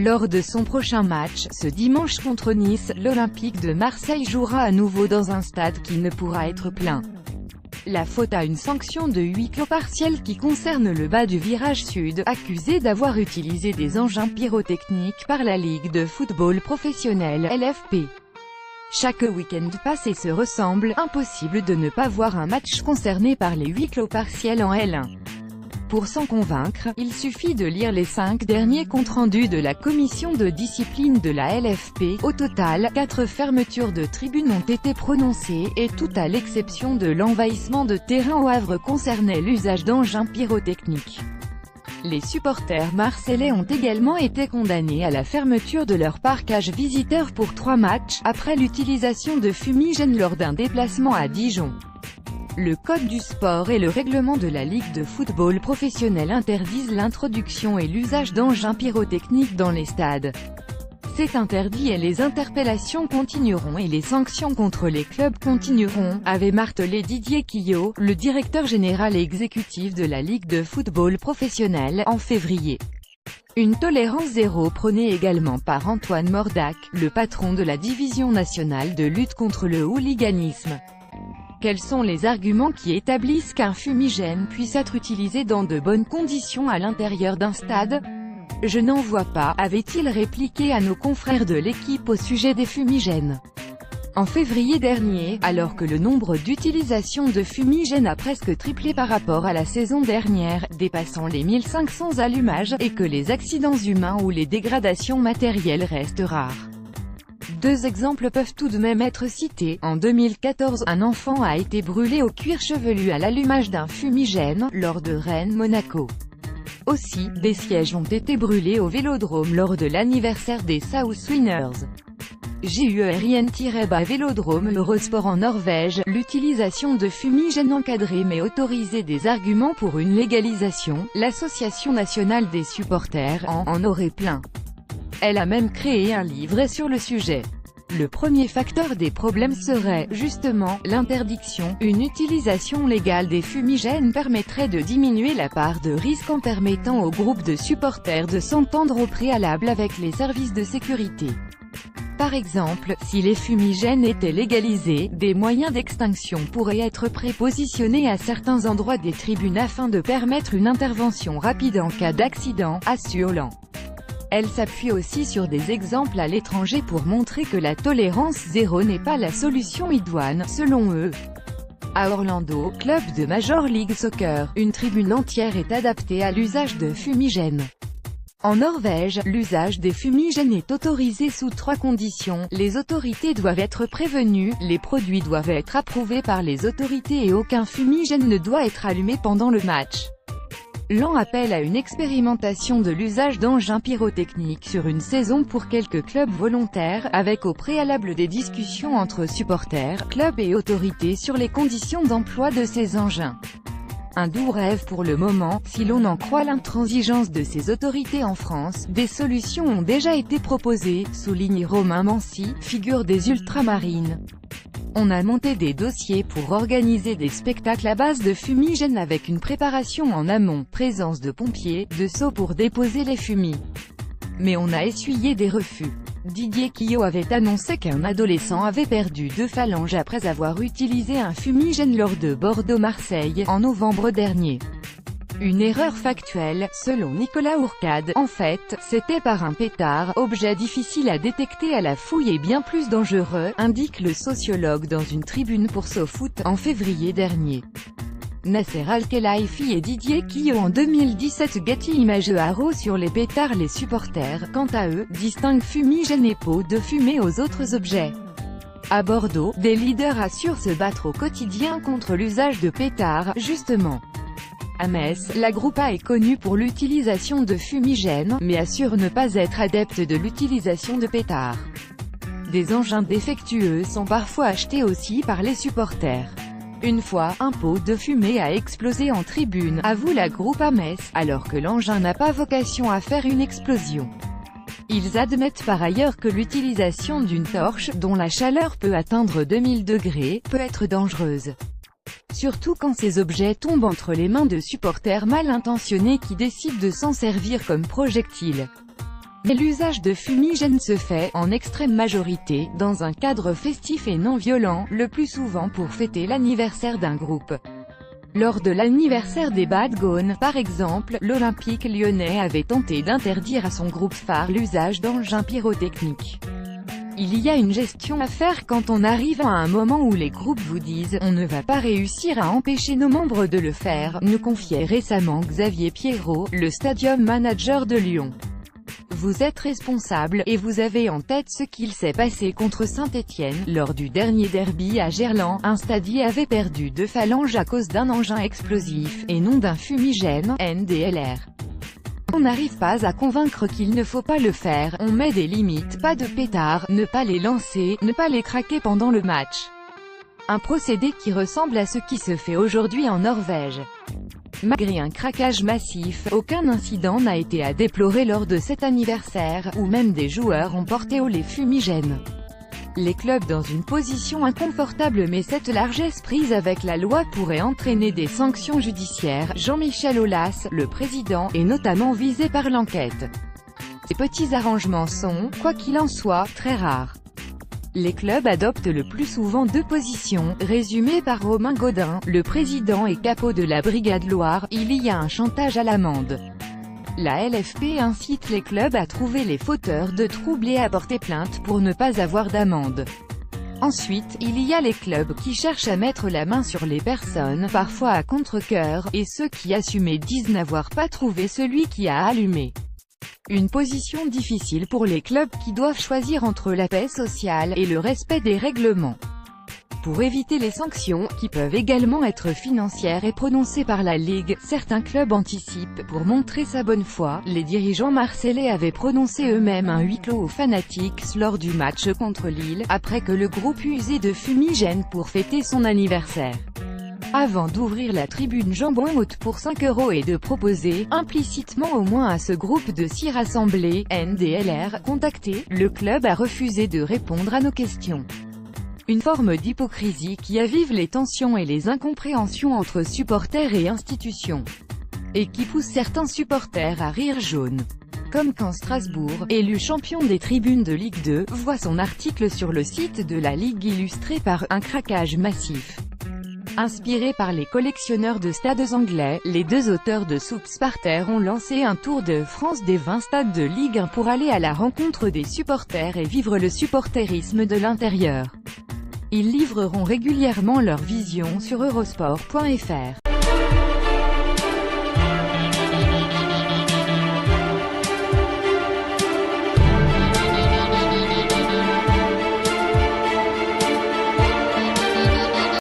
Lors de son prochain match, ce dimanche contre Nice, l'Olympique de Marseille jouera à nouveau dans un stade qui ne pourra être plein. La faute à une sanction de huis clos partiel qui concerne le bas du virage sud, accusé d'avoir utilisé des engins pyrotechniques par la Ligue de football professionnel (LFP). Chaque week-end passe et se ressemble, impossible de ne pas voir un match concerné par les huis clos partiels en L1. Pour s'en convaincre, il suffit de lire les 5 derniers comptes rendus de la commission de discipline de la LFP. Au total, 4 fermetures de tribunes ont été prononcées, et tout à l'exception de l'envahissement de terrain au Havre concernait l'usage d'engins pyrotechniques. Les supporters marseillais ont également été condamnés à la fermeture de leur parcage visiteur pour 3 matchs, après l'utilisation de fumigènes lors d'un déplacement à Dijon. Le Code du sport et le règlement de la Ligue de football professionnel interdisent l'introduction et l'usage d'engins pyrotechniques dans les stades. C'est interdit et les interpellations continueront et les sanctions contre les clubs continueront, avait martelé Didier Quillot, le directeur général et exécutif de la Ligue de football professionnel, en février. Une tolérance zéro prônée également par Antoine Mordac, le patron de la division nationale de lutte contre le hooliganisme. Quels sont les arguments qui établissent qu'un fumigène puisse être utilisé dans de bonnes conditions à l'intérieur d'un stade? Je n'en vois pas, avait-il répliqué à nos confrères de l'équipe au sujet des fumigènes. En février dernier, alors que le nombre d'utilisations de fumigènes a presque triplé par rapport à la saison dernière, dépassant les 1500 allumages, et que les accidents humains ou les dégradations matérielles restent rares. 2 exemples peuvent tout de même être cités. En 2014, un enfant a été brûlé au cuir chevelu à l'allumage d'un fumigène, lors de Rennes-Monaco. Aussi, des sièges ont été brûlés au Vélodrome lors de l'anniversaire des South Winners. GURIN-Vélodrome Eurosport en Norvège, l'utilisation de fumigènes encadrés mais autorisés. Des arguments pour une légalisation, l'Association nationale des supporters en aurait plein. Elle a même créé un livret sur le sujet. Le premier facteur des problèmes serait, justement, l'interdiction. Une utilisation légale des fumigènes permettrait de diminuer la part de risque en permettant au groupe de supporters de s'entendre au préalable avec les services de sécurité. Par exemple, si les fumigènes étaient légalisés, des moyens d'extinction pourraient être prépositionnés à certains endroits des tribunes afin de permettre une intervention rapide en cas d'accident, assure l'AN. Elle s'appuie aussi sur des exemples à l'étranger pour montrer que la tolérance zéro n'est pas la solution idoine, selon eux. À Orlando, club de Major League Soccer, une tribune entière est adaptée à l'usage de fumigènes. En Norvège, l'usage des fumigènes est autorisé sous 3 conditions. Les autorités doivent être prévenues, les produits doivent être approuvés par les autorités et aucun fumigène ne doit être allumé pendant le match. L'AN appelle à une expérimentation de l'usage d'engins pyrotechniques sur une saison pour quelques clubs volontaires, avec au préalable des discussions entre supporters, clubs et autorités sur les conditions d'emploi de ces engins. Un doux rêve pour le moment, si l'on en croit l'intransigeance de ces autorités en France. Des solutions ont déjà été proposées, souligne Romain Mancy, figure des Ultramarines. On a monté des dossiers pour organiser des spectacles à base de fumigènes avec une préparation en amont, présence de pompiers, de seaux pour déposer les fumis. Mais on a essuyé des refus. Didier Quillot avait annoncé qu'un adolescent avait perdu 2 phalanges après avoir utilisé un fumigène lors de Bordeaux-Marseille, en novembre dernier. Une erreur factuelle, selon Nicolas Ourcade. En fait, c'était par un pétard, objet difficile à détecter à la fouille et bien plus dangereux, indique le sociologue dans une tribune pour SoFoot, en février dernier. Nasser Al-Khelaifi et Didier Quillot en 2017. Getty Images Haro sur les pétards. Les supporters, quant à eux, distinguent fumigène et pots de fumée aux autres objets. À Bordeaux, des leaders assurent se battre au quotidien contre l'usage de pétards, justement. À Metz, la Groupa est connue pour l'utilisation de fumigènes, mais assure ne pas être adepte de l'utilisation de pétards. Des engins défectueux sont parfois achetés aussi par les supporters. Une fois, un pot de fumée a explosé en tribune, avoue la Groupa Metz, alors que l'engin n'a pas vocation à faire une explosion. Ils admettent par ailleurs que l'utilisation d'une torche, dont la chaleur peut atteindre 2000 degrés, peut être dangereuse. Surtout quand ces objets tombent entre les mains de supporters mal intentionnés qui décident de s'en servir comme projectiles. Mais l'usage de fumigènes se fait, en extrême majorité, dans un cadre festif et non violent, le plus souvent pour fêter l'anniversaire d'un groupe. Lors de l'anniversaire des Bad Gones, par exemple, l'Olympique lyonnais avait tenté d'interdire à son groupe phare l'usage d'engins pyrotechniques. Il y a une gestion à faire quand on arrive à un moment où les groupes vous disent « on ne va pas réussir à empêcher nos membres de le faire », nous confiait récemment Xavier Pierrot, le stadium manager de Lyon. Vous êtes responsable, et vous avez en tête ce qu'il s'est passé contre Saint-Étienne. Lors du dernier derby à Gerland, un stadier avait perdu 2 phalanges à cause d'un engin explosif, et non d'un fumigène, NDLR. On n'arrive pas à convaincre qu'il ne faut pas le faire, on met des limites, pas de pétards, ne pas les lancer, ne pas les craquer pendant le match. Un procédé qui ressemble à ce qui se fait aujourd'hui en Norvège. Malgré un craquage massif, aucun incident n'a été à déplorer lors de cet anniversaire, où même des joueurs ont porté haut les fumigènes. Les clubs dans une position inconfortable, mais cette largesse prise avec la loi pourrait entraîner des sanctions judiciaires. Jean-Michel Aulas, le président, est notamment visé par l'enquête. Ces petits arrangements sont, quoi qu'il en soit, très rares. Les clubs adoptent le plus souvent 2 positions, résumées par Romain Gaudin, le président et capot de la Brigade Loire. Il y a un chantage à l'amende. La LFP incite les clubs à trouver les fauteurs de troubles et à porter plainte pour ne pas avoir d'amende. Ensuite, il y a les clubs qui cherchent à mettre la main sur les personnes, parfois à contre-cœur, et ceux qui assument disent n'avoir pas trouvé celui qui a allumé. Une position difficile pour les clubs qui doivent choisir entre la paix sociale et le respect des règlements. Pour éviter les sanctions, qui peuvent également être financières et prononcées par la Ligue, certains clubs anticipent. Pour montrer sa bonne foi, les dirigeants marseillais avaient prononcé eux-mêmes un huis clos aux Fanatics lors du match contre Lille, après que le groupe usait de fumigènes pour fêter son anniversaire. Avant d'ouvrir la tribune jambon haute pour 5 € et de proposer, implicitement au moins à ce groupe de s'y rassembler, NDLR, contacté, le club a refusé de répondre à nos questions. Une forme d'hypocrisie qui avive les tensions et les incompréhensions entre supporters et institutions. Et qui pousse certains supporters à rire jaune. Comme quand Strasbourg, élu champion des tribunes de Ligue 2, voit son article sur le site de la Ligue illustré par un craquage massif. Inspirés par les collectionneurs de stades anglais, les 2 auteurs de Soups par terre ont lancé un tour de France des 20 stades de Ligue 1 pour aller à la rencontre des supporters et vivre le supporterisme de l'intérieur. Ils livreront régulièrement leur vision sur eurosport.fr.